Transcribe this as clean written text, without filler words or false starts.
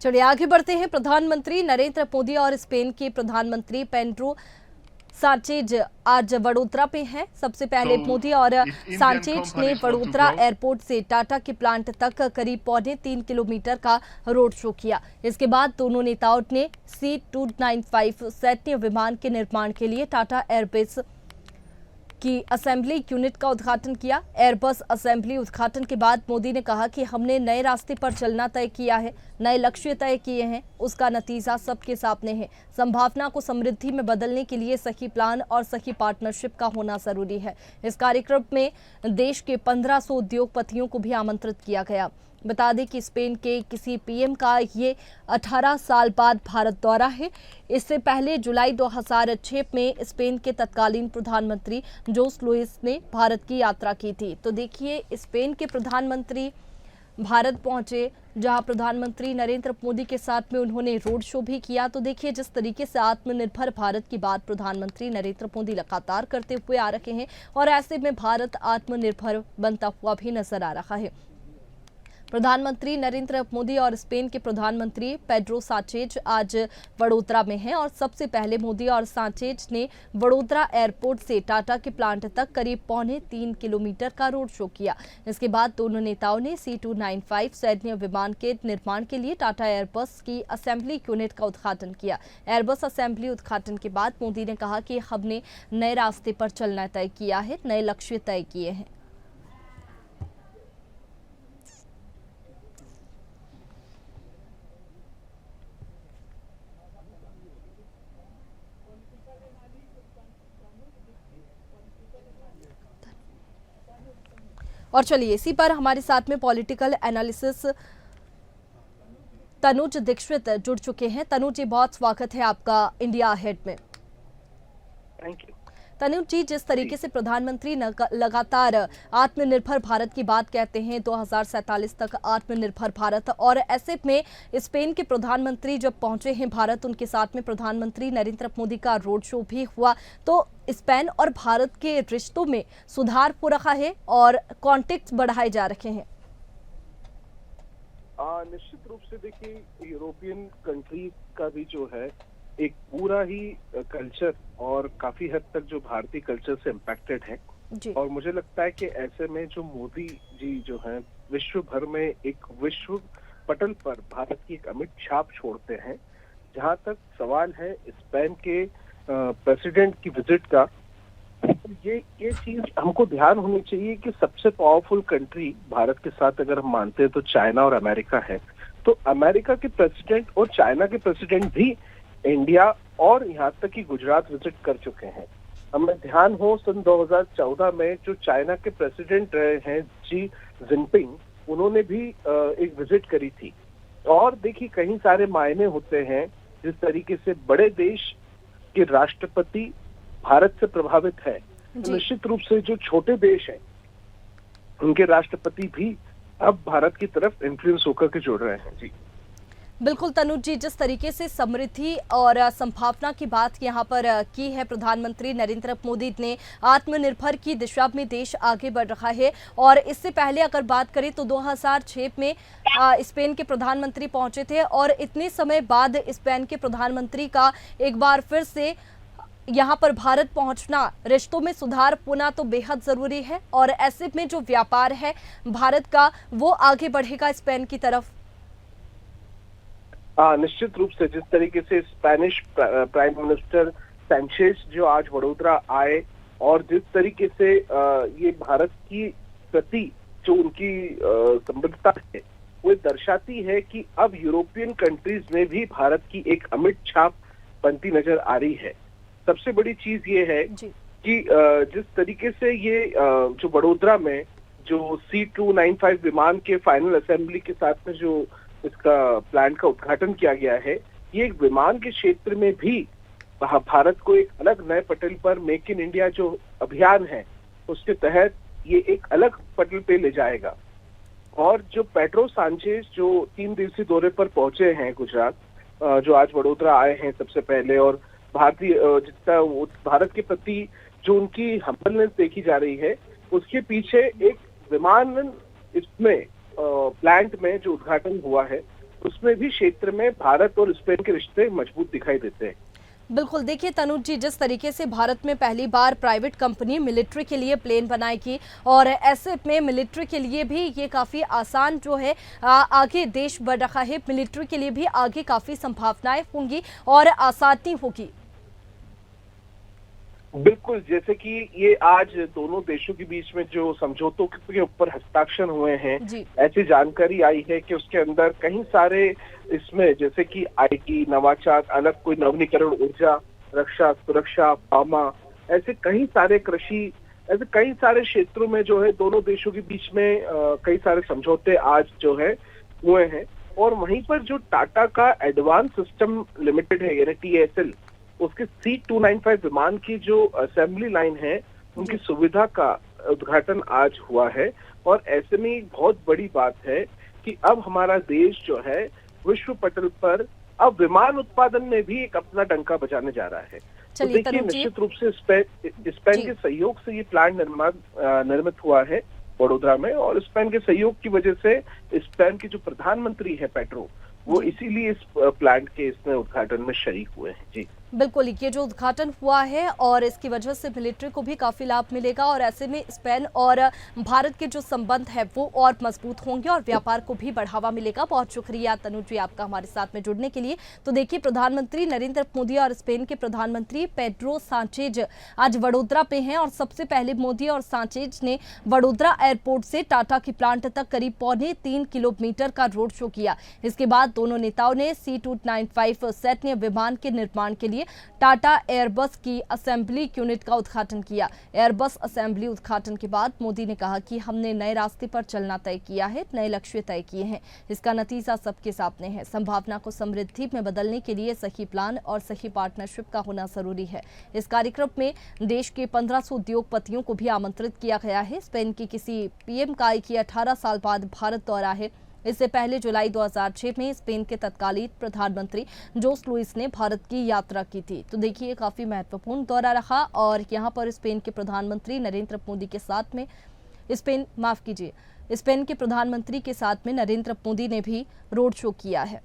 चलिए आगे बढ़ते हैं। प्रधानमंत्री नरेंद्र मोदी और स्पेन के प्रधानमंत्री पेड्रो सांचेज आज वडोदरा पे हैं। सबसे पहले मोदी और सांचेज ने वडोदरा एयरपोर्ट से टाटा के प्लांट तक करीब 3.25 किलोमीटर का रोड शो किया। इसके बाद दोनों नेताओं ने C-295 सैन्य विमान के निर्माण के लिए टाटा एयरबेस की असेंबली यूनिट का उद्घाटन किया। एयरबस असेंबली उद्घाटन के बाद मोदी ने कहा कि हमने नए रास्ते पर चलना तय किया है, नए लक्ष्य तय किए हैं, उसका नतीजा सबके सामने है। संभावना को समृद्धि में बदलने के लिए सही प्लान और सही पार्टनरशिप का होना जरूरी है। इस कार्यक्रम में देश के 1500 उद्योगपतियों को भी आमंत्रित किया गया। बता दें कि स्पेन के किसी पीएम का ये 18 साल बाद भारत दौरा है। इससे पहले जुलाई 2006 में स्पेन के तत्कालीन प्रधानमंत्री जोस लुइस ने भारत की यात्रा की थी। तो देखिए, स्पेन के प्रधानमंत्री भारत पहुंचे, जहां प्रधानमंत्री नरेंद्र मोदी के साथ में उन्होंने रोड शो भी किया। तो देखिए, जिस तरीके से आत्मनिर्भर भारत की बात प्रधानमंत्री नरेंद्र मोदी लगातार करते हुए आ रहे हैं और ऐसे में भारत आत्मनिर्भर बनता हुआ भी नजर आ रहा है। प्रधानमंत्री नरेंद्र मोदी और स्पेन के प्रधानमंत्री पेड्रो सांचेज आज वडोदरा में हैं और सबसे पहले मोदी और सांचेज ने वडोदरा एयरपोर्ट से टाटा के प्लांट तक करीब 3.25 किलोमीटर का रोड शो किया। इसके बाद दोनों नेताओं ने C-295 सैन्य विमान के निर्माण के लिए टाटा एयरबस की असेंबली यूनिट का उद्घाटन किया। एयरबस असेंबली उद्घाटन के बाद मोदी ने कहा कि हमने नए रास्ते पर चलना तय किया है, नए लक्ष्य तय किए हैं। और चलिए, इसी पर हमारे साथ में पॉलिटिकल एनालिसिस तनुज दीक्षित जुड़ चुके हैं। तनुज जी, बहुत स्वागत है आपका इंडिया अहेड में। Thank you. तनुज जी, जिस तरीके से प्रधानमंत्री लगातार आत्मनिर्भर भारत की बात कहते हैं, 2047 तक आत्मनिर्भर भारत, और ऐसे में स्पेन के प्रधानमंत्री जब पहुंचे हैं भारत, उनके साथ में प्रधानमंत्री नरेंद्र मोदी का रोड शो भी हुआ, तो स्पेन और भारत के रिश्तों में सुधार हो रहा है और कॉन्टेक्ट बढ़ाए जा रहे हैं। निश्चित रूप से देखिए, यूरोपियन कंट्रीज का भी जो है एक पूरा ही कल्चर और काफी हद तक जो भारतीय कल्चर से इम्पैक्टेड है। और मुझे लगता है कि ऐसे में जो मोदी जी जो हैं विश्व भर में एक विश्व पटल पर भारत की एक अमिट छाप छोड़ते हैं। जहां तक सवाल है स्पेन के प्रेसिडेंट की विजिट का, ये चीज हमको ध्यान होनी चाहिए कि सबसे पावरफुल कंट्री भारत के साथ अगर हम मानते हैं तो चाइना और अमेरिका है। तो अमेरिका के प्रेसिडेंट और चाइना के प्रेसिडेंट भी इंडिया और यहाँ तक कि गुजरात विजिट कर चुके हैं। हमें ध्यान हो, सन 2014 में जो चाइना के प्रेसिडेंट रहे हैं जी जिनपिंग, उन्होंने भी एक विजिट करी थी। और देखिए, कई सारे मायने होते हैं जिस तरीके से बड़े देश के राष्ट्रपति भारत से प्रभावित है, तो निश्चित रूप से जो छोटे देश हैं उनके राष्ट्रपति भी अब भारत की तरफ इन्फ्लुएंस होकर के जुड़ रहे हैं। जी बिल्कुल तनुज जी, जिस तरीके से समृद्धि और संभावना की बात यहाँ पर की है प्रधानमंत्री नरेंद्र मोदी ने, आत्मनिर्भर की दिशा में देश आगे बढ़ रहा है। और इससे पहले अगर बात करें तो 2006 में स्पेन के प्रधानमंत्री पहुंचे थे और इतने समय बाद स्पेन के प्रधानमंत्री का एक बार फिर से यहाँ पर भारत पहुंचना, रिश्तों में सुधार होना तो बेहद जरूरी है। और ऐसे में जो व्यापार है भारत का, वो आगे बढ़ेगा स्पेन की तरफ। निश्चित रूप से जिस तरीके से स्पेनिश प्राइम मिनिस्टर सैंचेज जो आज वडोदरा आए और जिस तरीके से ये भारत की प्रति जो उनकी संबद्धता है, वो दर्शाती है कि अब यूरोपियन कंट्रीज में भी भारत की एक अमिट छाप बनती नजर आ रही है। सबसे बड़ी चीज ये है कि जिस तरीके से ये जो वडोदरा में जो C-295 विमान के फाइनल असेंबली के साथ में जो इसका प्लांट का उद्घाटन किया गया है, ये एक विमान के क्षेत्र में भी भारत को एक अलग नए पटल पर मेक इन इंडिया जो अभियान है उसके तहत ये एक अलग पटल पे ले जाएगा। और जो पेड्रो सांचेज जो 3 दिवसीय दौरे पर पहुंचे हैं गुजरात, जो आज वडोदरा आए हैं सबसे पहले, और जितना भारत के प्रति जो उनकी हम्बलनेस देखी जा रही है, उसके पीछे एक विमान इसमें प्लांट में जो उद्घाटन हुआ है उसमें भी क्षेत्र में भारत और स्पेन के रिश्ते मजबूत दिखाई देते हैं। बिल्कुल, देखिए तनुज जी, जिस तरीके से भारत में पहली बार प्राइवेट कंपनी मिलिट्री के लिए प्लेन बनाएगी और ऐसे में मिलिट्री के लिए भी ये काफ़ी आसान जो है आगे देश बढ़ रहा है, मिलिट्री के लिए भी आगे काफ़ी संभावनाएं होंगी और आसानी होगी। बिल्कुल, जैसे कि ये आज दोनों देशों के बीच में जो समझौतों के ऊपर हस्ताक्षर हुए हैं, ऐसी जानकारी आई है कि उसके अंदर कई सारे इसमें जैसे कि आईटी, नवाचार, अलग कोई नवीनीकरण ऊर्जा, रक्षा, सुरक्षा, फार्मा, ऐसे कई सारे कृषि, ऐसे कई सारे क्षेत्रों में जो है दोनों देशों के बीच में कई सारे समझौते आज जो है हुए हैं। और वहीं पर जो टाटा का एडवांस सिस्टम लिमिटेड है यानी TSL, उसके C295 विमान की जो असेंबली लाइन है, उनकी सुविधा का उद्घाटन आज हुआ है। और ऐसे में एक बहुत बड़ी बात है कि अब हमारा देश जो है विश्व पटल पर अब विमान उत्पादन में भी एक अपना डंका बजाने जा रहा है। तो देखिए, निश्चित रूप से स्पेन के सहयोग से ये प्लांट निर्मित हुआ है वडोदरा में, और स्पेन के सहयोग की वजह से स्पेन के जो प्रधानमंत्री है पेड्रो, वो इसीलिए इस प्लांट के इसमें उद्घाटन में शरीक हुए हैं। जी बिल्कुल, ये जो उद्घाटन हुआ है और इसकी वजह से मिलिट्री को भी काफ़ी लाभ मिलेगा और ऐसे में स्पेन और भारत के जो संबंध है वो और मजबूत होंगे और व्यापार को भी बढ़ावा मिलेगा। बहुत शुक्रिया तनुज जी आपका हमारे साथ में जुड़ने के लिए। तो देखिए, प्रधानमंत्री नरेंद्र मोदी और स्पेन के प्रधानमंत्री पेड्रो सांचेज आज वडोदरा पे हैं और सबसे पहले मोदी और सांचेज ने वडोदरा एयरपोर्ट से टाटा की प्लांट तक करीब 3.25 किलोमीटर का रोड शो किया। इसके बाद दोनों नेताओं ने C295 सैन्य विमान के निर्माण के लिए टाटा एयरबस की असेंबली यूनिट का उद्घाटन किया। एयरबस असेंबली उद्घाटन के बाद मोदी ने कहा कि हमने नए रास्ते पर चलना तय किया है, नए लक्ष्य तय किए हैं। इसका नतीजा सबके सामने है। संभावना को समृद्धि में बदलने के लिए सही प्लान और सही पार्टनरशिप का होना जरूरी है। इस कार्यक्रम में देश के 1500 उद्योगपतियों को भी आमंत्रित किया गया है। स्पेन के किसी PM का 18 साल बाद भारत दौरा है। इससे पहले जुलाई 2006 में स्पेन के तत्कालीन प्रधानमंत्री जोस लुइस ने भारत की यात्रा की थी। तो देखिए, काफी महत्वपूर्ण दौरा रहा और यहां पर स्पेन के प्रधानमंत्री नरेंद्र मोदी के साथ में स्पेन के प्रधानमंत्री के साथ में नरेंद्र मोदी ने भी रोड शो किया है।